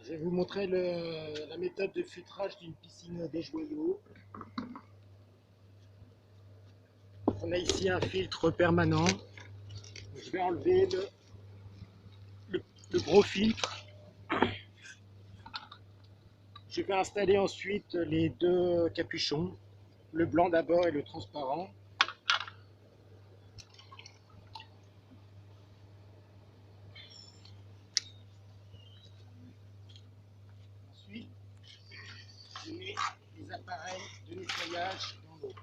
Je vais vous montrer la méthode de filtrage d'une piscine des joyaux. On a ici un filtre permanent. Je vais enlever le gros filtre. Je vais installer ensuite les deux capuchons, le blanc d'abord et le transparent. Ensuite, je mets les appareils de nettoyage dans l'eau.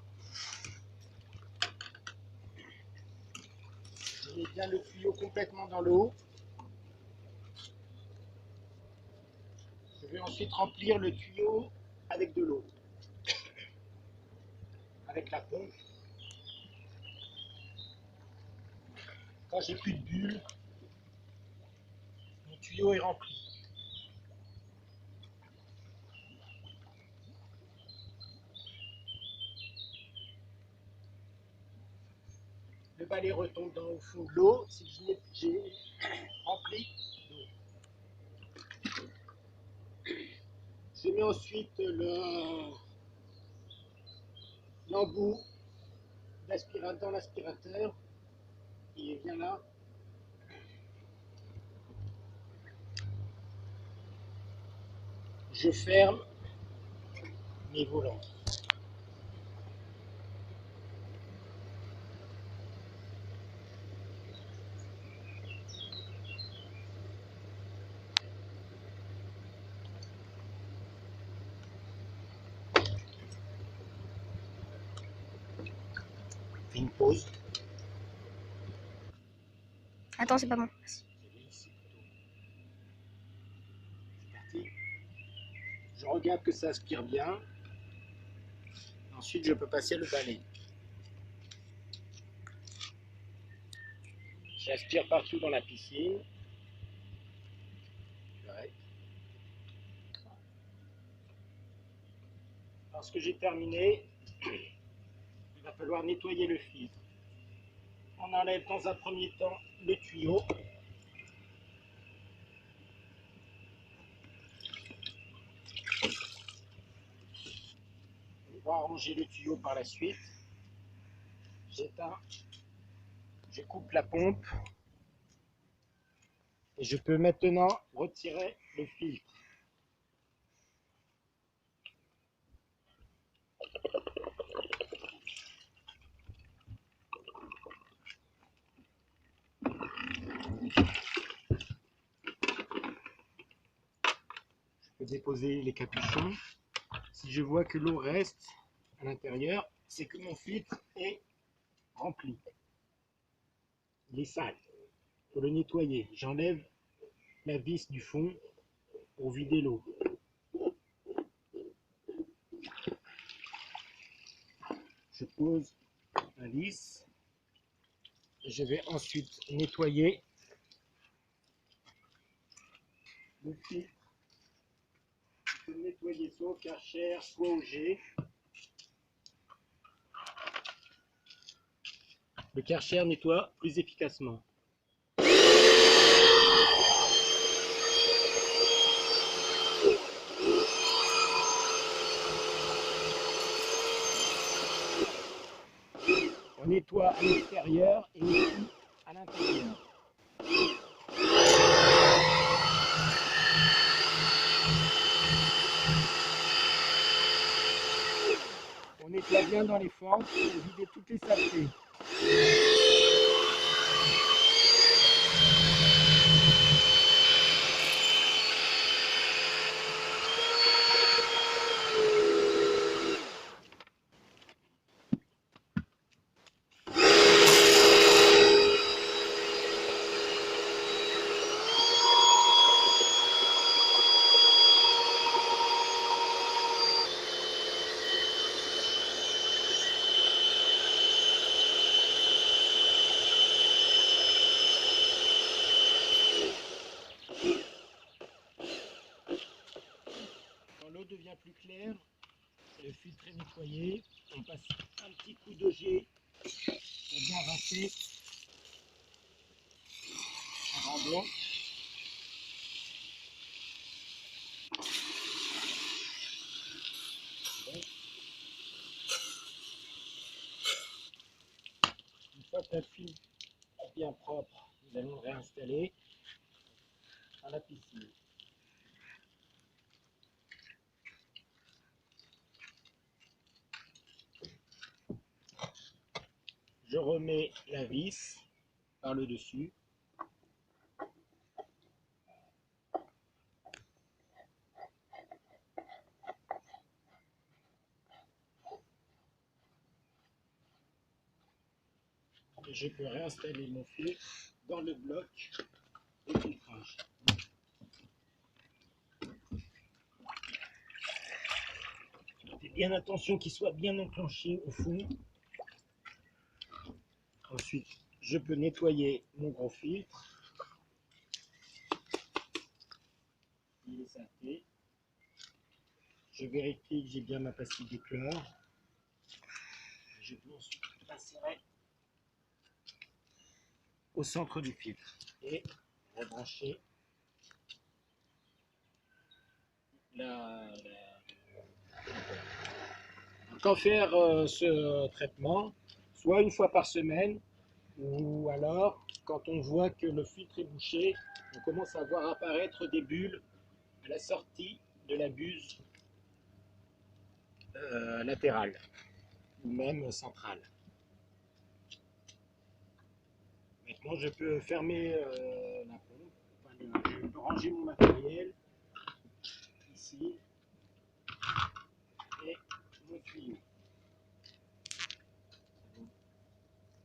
Je mets bien le tuyau complètement dans l'eau. Je vais ensuite remplir le tuyau avec de l'eau, avec la pompe. Quand j'ai plus de bulles, mon tuyau est rempli. Le balai retombe au fond de l'eau si j'ai rempli d'eau. Je mets ensuite l'embout dans l'aspirateur qui est bien là. Je ferme mes volants. Je fais une pause. Attends, c'est pas bon. C'est parti. Je regarde que ça aspire bien. Ensuite, je peux passer le balai. J'aspire partout dans la piscine. Ouais. Lorsque j'ai terminé, il va falloir nettoyer le filtre. On enlève dans un premier temps le tuyau. On va arranger le tuyau par la suite. J'éteins, je coupe la pompe et je peux maintenant retirer le filtre. Je peux déposer les capuchons. Si je vois que l'eau reste à l'intérieur, c'est que mon filtre est rempli. Il est sale. Il faut le nettoyer. J'enlève la vis du fond pour vider l'eau. Je pose la vis et je vais ensuite nettoyer le filtre. Je peux le nettoyer soit au Karcher, soit au jet. Le Karcher nettoie plus efficacement. On nettoie à l'extérieur et aussi à l'intérieur. On nettoie bien dans les fentes pour vider toutes les saletés. Quand l'eau devient plus claire, le filtre est nettoyé, on passe un petit coup de jet pour bien rincer un rang blanc. fois que notre fil est bien propre, nous allons le réinstaller dans la piscine. Je remets la vis par le dessus. Et je peux réinstaller mon fil dans le bloc de filtrage. Faites bien attention qu'il soit bien enclenché au fond. Ensuite, je peux nettoyer mon gros filtre. Il est saleté. Je vérifie que j'ai bien ma pastille de chlore. Je peux ensuite l'insérer au centre du filtre et rebrancher Quand faire ce traitement, soit une fois par semaine, ou alors quand on voit que le filtre est bouché, on commence à voir apparaître des bulles à la sortie de la buse latérale ou même centrale. Maintenant, je peux fermer la pompe, enfin, je peux ranger mon matériel ici.